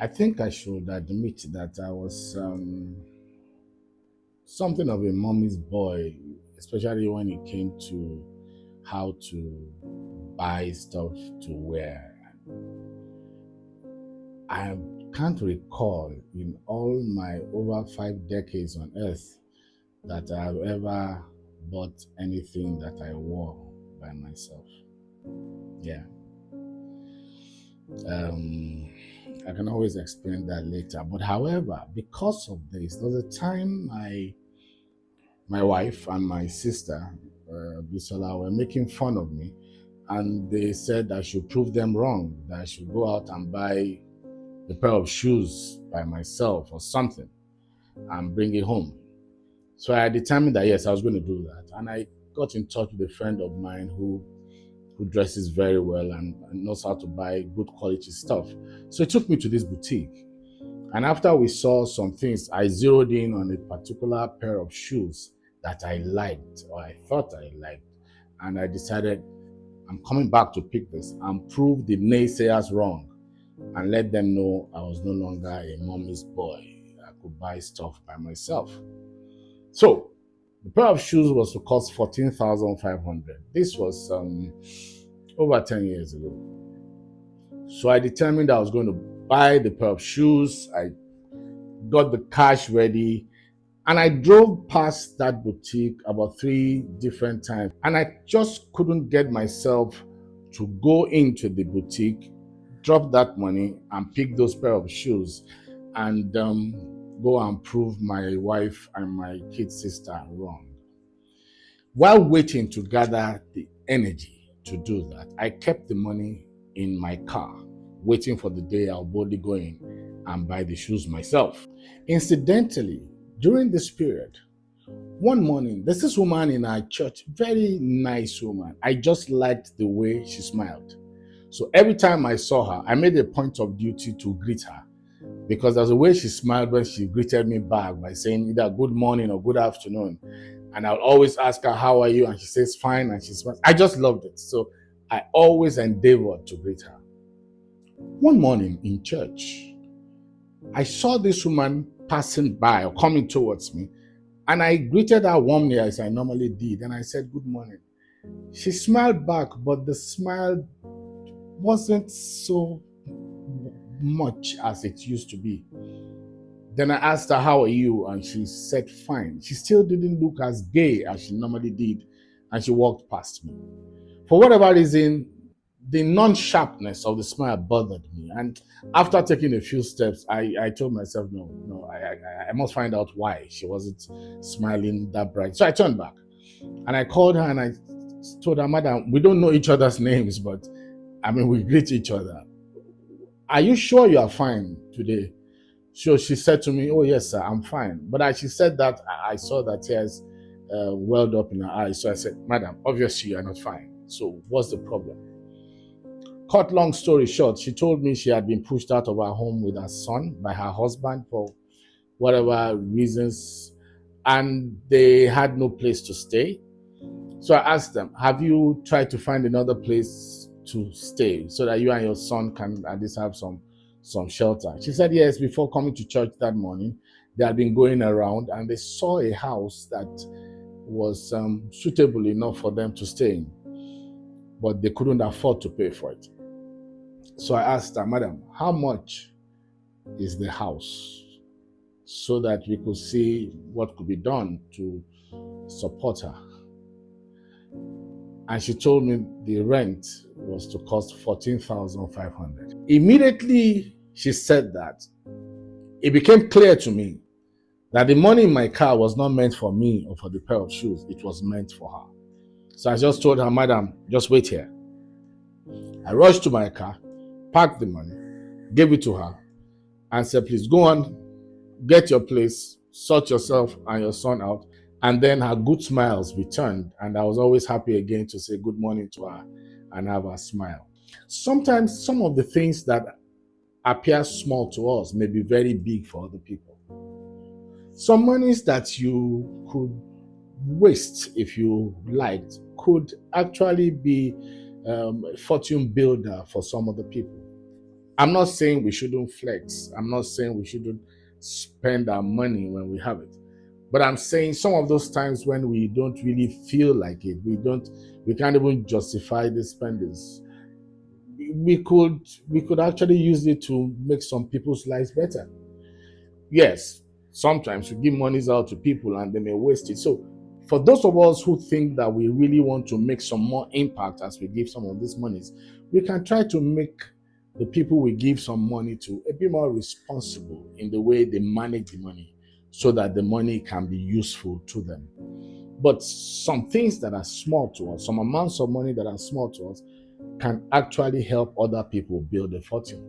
I think I should admit that I was something of a mommy's boy, especially when it came to how to buy stuff to wear. I can't recall in all my over 5 decades on earth that I've ever bought anything that I wore by myself. Yeah. Um, I can always explain that later. But however, because of this, there was a time my wife and my sister, Bisola, were making fun of me, and they said I should prove them wrong, that I should go out and buy a pair of shoes by myself or something and bring it home. So I determined that yes, I was going to do that. And I got in touch with a friend of mine who dresses very well and knows how to buy good quality stuff. So he took me to this boutique. And after we saw some things, I zeroed in on a particular pair of shoes that I liked or I thought I liked. And I decided I'm coming back to pick this and prove the naysayers wrong and let them know I was no longer a mommy's boy. I could buy stuff by myself. So the pair of shoes was to cost 14,500. This was over 10 years ago. So I determined I was going to buy the pair of shoes. I got the cash ready, and I drove past that boutique about 3 different times. And I just couldn't get myself to go into the boutique, drop that money, and pick those pair of shoes and go and prove my wife and my kid sister wrong. While waiting to gather the energy to do that, I kept the money in my car, waiting for the day I'll boldly go in and buy the shoes myself. Incidentally, during this period, one morning, there's this woman in our church, very nice woman. I just liked the way she smiled. So every time I saw her, I made a point of duty to greet her because there's a way she smiled when she greeted me back by saying either good morning or good afternoon. And I'll always ask her, how are you? And she says, fine. And she smiles. I just loved it. So I always endeavored to greet her. One morning in church, I saw this woman passing by or coming towards me, and I greeted her warmly as I normally did. And I said, good morning. She smiled back, but the smile wasn't so much as it used to be. Then I asked her, how are you? And she said, fine. She still didn't look as gay as she normally did, and she walked past me. For whatever reason, the non-sharpness of the smile bothered me. And after taking a few steps, I told myself, no, I must find out why she wasn't smiling that bright. So I turned back and I called her and I told her, madam, we don't know each other's names, but I mean, we greet each other. Are you sure you are fine today? So she said to me, oh, yes, sir, I'm fine. But as she said that, I saw that tears welled up in her eyes. So I said, madam, obviously you are not fine. So what's the problem? Cut long story short, she told me she had been pushed out of her home with her son by her husband for whatever reasons, and they had no place to stay. So I asked them, have you tried to find another place to stay so that you and your son can at least have some shelter? She said yes. Before coming to church that morning, they had been going around and they saw a house that was suitable enough for them to stay in, but they couldn't afford to pay for it. So I asked her, madam, how much is the house, so that we could see what could be done to support her? And she told me the rent was to cost 14,500. Immediately she said that, it became clear to me that the money in my car was not meant for me or for the pair of shoes. It was meant for her. So I just told her, madam, just wait here. I rushed to my car, packed the money, gave it to her, and said, please go on, get your place, sort yourself and your son out. And then her good smiles returned, and I was always happy again to say good morning to her and have her smile. Sometimes some of the things that appear small to us may be very big for other people. Some monies that you could waste if you liked could actually be a fortune builder for some other people. I'm not saying we shouldn't flex. I'm not saying we shouldn't spend our money when we have it. But I'm saying some of those times when we don't really feel like it, we can't even justify the spendings. We could actually use it to make some people's lives better. Yes, sometimes we give monies out to people and they may waste it. So for those of us who think that we really want to make some more impact as we give some of these monies, we can try to make the people we give some money to a bit more responsible in the way they manage the money so that the money can be useful to them. But some things that are small to us, some amounts of money that are small to us, can actually help other people build a fortune.